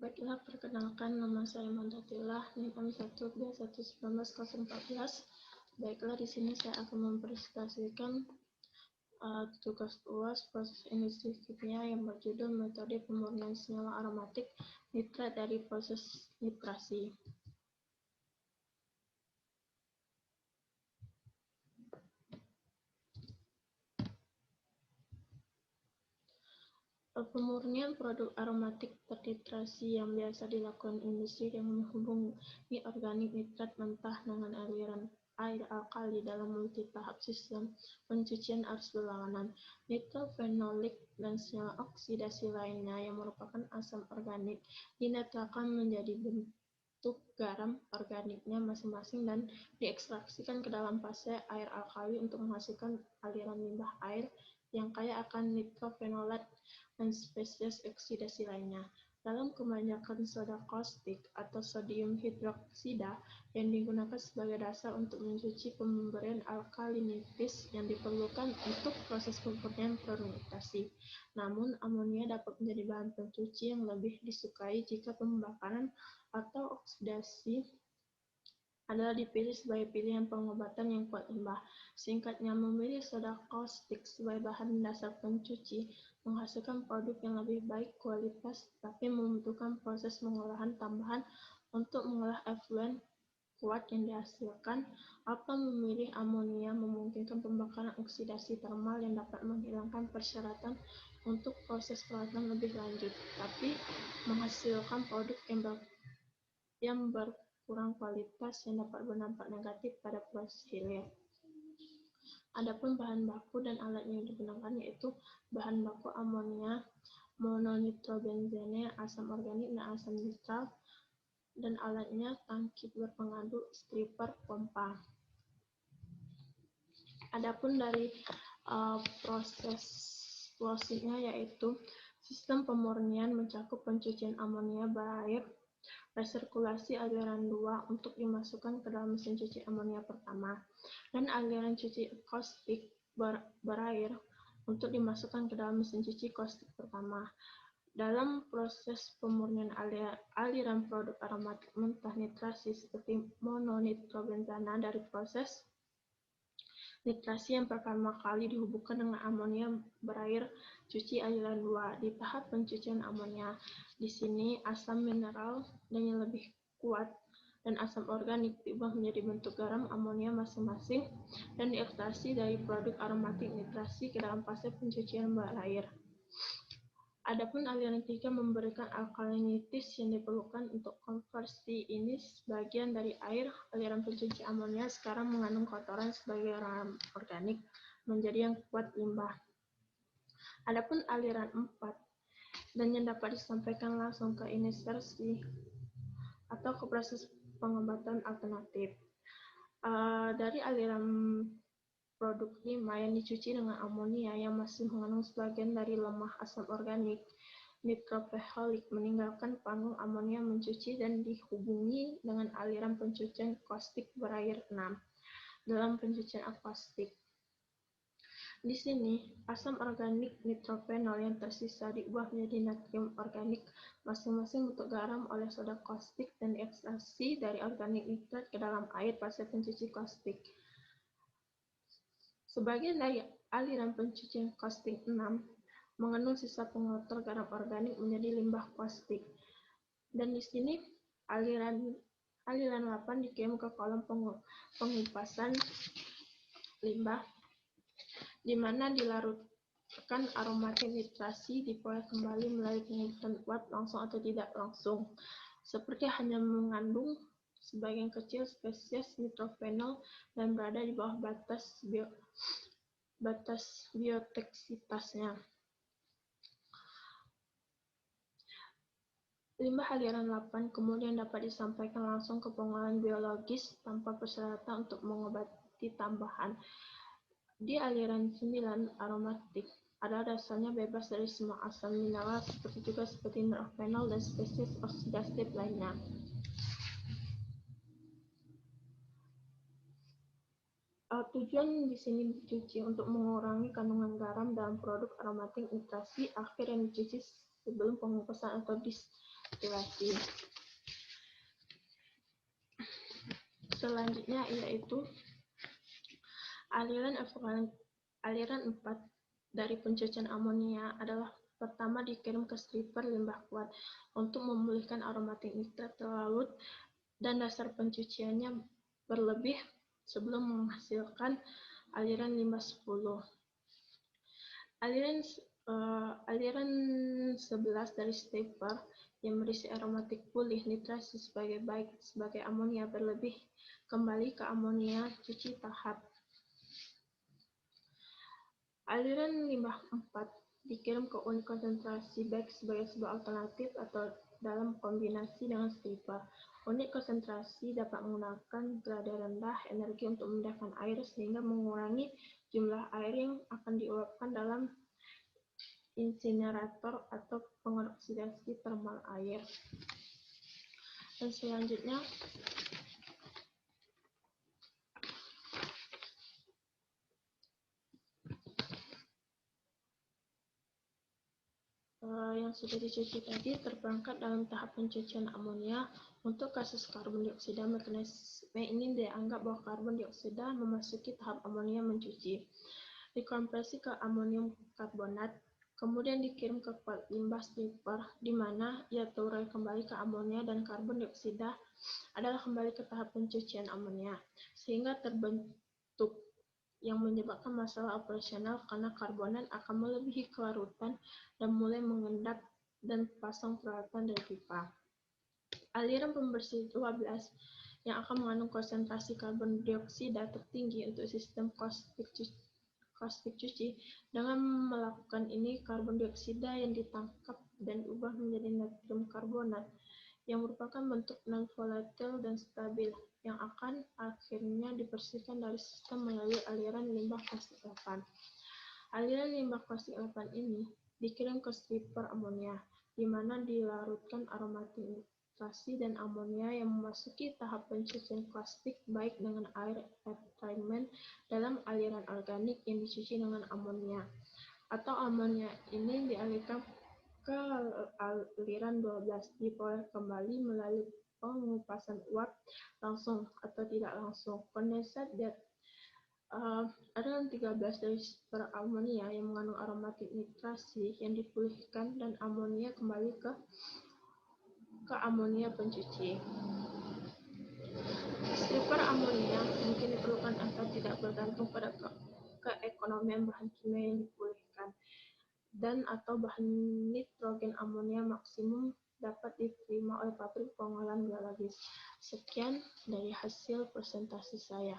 Baiklah, perkenalkan nama saya Montatillah, NIM M1B11914. Baiklah, di sini saya akan mempresentasikan tugas UAS proses industri kimia yang berjudul metode pemurnian senyawa aromatik nitrat dari proses nitrasi. Pemurnian produk aromatik tertitrasi yang biasa dilakukan industri yang menghubungi organik nitrat mentah dengan aliran air alkali dalam multi-tahap sistem pencucian arus berlawanan. Nitrofenolik dan senyawa oksidasi lainnya yang merupakan asam organik dinetralkan menjadi bentuk garam organiknya masing-masing dan diekstraksikan ke dalam fase air alkali untuk menghasilkan aliran limbah air yang kaya akan nitrofenolat dan spesies oksidasi lainnya. Dalam kebanyakan soda kaustik atau sodium hidroksida yang digunakan sebagai dasar untuk mencuci pemberian alkalinitis yang diperlukan untuk proses pemurnian produk nitrasi. Namun, amonia dapat menjadi bahan pencuci yang lebih disukai jika pembakaran atau oksidasi adalah dipilih sebagai pilihan pengobatan yang kuat limbah. Singkatnya, memilih soda kaustik sebagai bahan dasar pencuci menghasilkan produk yang lebih baik kualitas, tapi membutuhkan proses pengolahan tambahan untuk mengolah efluen kuat yang dihasilkan. Atau memilih amonia memungkinkan pembakaran oksidasi termal yang dapat menghilangkan persyaratan untuk proses perawatan lebih lanjut, tapi menghasilkan produk yang berkurang kualitas yang dapat berdampak negatif pada proses hilir. Adapun bahan baku dan alat yang digunakan yaitu bahan baku amonia, mononitrobenzene, asam organik dan asam nitrat, dan alatnya tangki berpengaruh, stripper, pompa. Adapun dari proses flowsheetnya yaitu sistem pemurnian mencakup pencucian amonia berair, resirkulasi aliran 2 untuk dimasukkan ke dalam mesin cuci amonia pertama, dan aliran cuci kaustik berair untuk dimasukkan ke dalam mesin cuci kaustik pertama. Dalam proses pemurnian aliran produk aromatik mentah nitrasi seperti mononitrobenzana dari proses nitrasi yang pertama kali dihubungkan dengan amonia berair cuci aliran 2 di tahap pencucian amonia. Di sini asam mineral dan yang lebih kuat dan asam organik diubah menjadi bentuk garam amonia masing-masing dan diekstraksi dari produk aromatik nitrasi ke dalam fase pencucian berair. Adapun aliran 3 memberikan alkalinitis yang diperlukan untuk konversi ini sebagian dari air. Aliran pencuci amonia sekarang mengandung kotoran sebagai garam organik menjadi yang kuat limbah. Adapun aliran 4 dan yang dapat disampaikan langsung ke inversi atau ke proses pengobatan alternatif. Dari aliran produk 5 yang dicuci dengan amonia yang masih mengandung sebagian dari lemah asam organik nitropenolik meninggalkan panggung amonia mencuci dan dihubungi dengan aliran pencucian kaustik berair 6 dalam pencucian akaustik. Di sini, asam organik nitrophenol yang tersisa diubah menjadi natrium organik masing-masing bentuk garam oleh soda kaustik dan diekstraksi dari organik nitrat ke dalam air fase pencuci kaustik. Sebagian dari aliran pencucian kaustik 6 mengandung sisa pengotor garam organik menjadi limbah kaustik. Dan di sini aliran 8 dikirim ke kolom pengupasan limbah di mana dilarutkan aromatik nitrasi diperoleh kembali melalui pengukuran uap langsung atau tidak langsung. Seperti hanya mengandung sebagian kecil spesies nitrofenol dan berada di bawah batas biotoksitasnya. Limbah aliran 8 kemudian dapat disampaikan langsung ke pengolahan biologis tanpa persyaratan untuk mengobati tambahan. Di aliran 9 aromatik adalah dasarnya bebas dari semua asam mineral seperti nitrofenol dan spesies oksidatif lainnya. Tujuan di sini dicuci untuk mengurangi kandungan garam dalam produk aromatik nitrasi akhir yang dicuci sebelum pengukusan atau aktivasi. Selanjutnya yaitu aliran 4 dari pencucian amonia adalah pertama dikirim ke stripper limbah kuat untuk memulihkan aromatik nitrat terlarut dan dasar pencuciannya berlebih sebelum menghasilkan aliran limbah 10. Aliran 11 dari stripper yang berisi aromatik pulih nitrasi sebagai amonia berlebih kembali ke amonia cuci tahap. Aliran limbah 4 dikirim ke unit konsentrasi baik sebagai sebuah alternatif atau dalam kombinasi dengan stripper. Unit konsentrasi dapat menggunakan grade rendah energi untuk memindahkan air sehingga mengurangi jumlah air yang akan diuapkan dalam insinerator atau pengoksidasi termal air. Dan selanjutnya yang sudah dicuci tadi terperangkap dalam tahap pencucian amonia. Untuk kasus karbon dioksida mekanisme ini dianggap bahwa karbon dioksida memasuki tahap amonia mencuci, dikompresi ke amonium karbonat, kemudian dikirim ke kuat limbah stripper, di mana ia terurai kembali ke amonia dan karbon dioksida adalah kembali ke tahap pencucian amonia, sehingga terbentuk yang menyebabkan masalah operasional karena karbonat akan melebihi kelarutan dan mulai mengendap dan pasang peralatan dari pipa. Aliran pembersih 12 yang akan mengandung konsentrasi karbon dioksida tertinggi untuk sistem kaustik cuci. Dengan melakukan ini, karbon dioksida yang ditangkap dan diubah menjadi natrium karbonat yang merupakan bentuk non-volatil dan stabil, yang akan akhirnya dibersihkan dari sistem melalui aliran limbah kaustik 8. Aliran limbah kaustik 8 ini dikirim ke stripper amonia, di mana dilarutkan aromatik nitrasi dan amonia yang memasuki tahap pencucian kaustik baik dengan air treatment dalam aliran organik yang dicuci dengan amonia, atau amonia ini dialirkan ke aliran 12, diperoleh kembali melalui pengupasan uap langsung atau tidak langsung. Kondensat aliran 13 dari stripper amonia yang mengandung aromatik nitrasi yang dipulihkan dan amonia kembali ke amonia pencuci. Stripper amonia mungkin diperlukan agar tidak bergantung pada keekonomian bahan kimia yang dipulihkan, dan atau bahan nitrogen amonia maksimum dapat diterima oleh pabrik pengolahan biologis. Sekian dari hasil presentasi saya.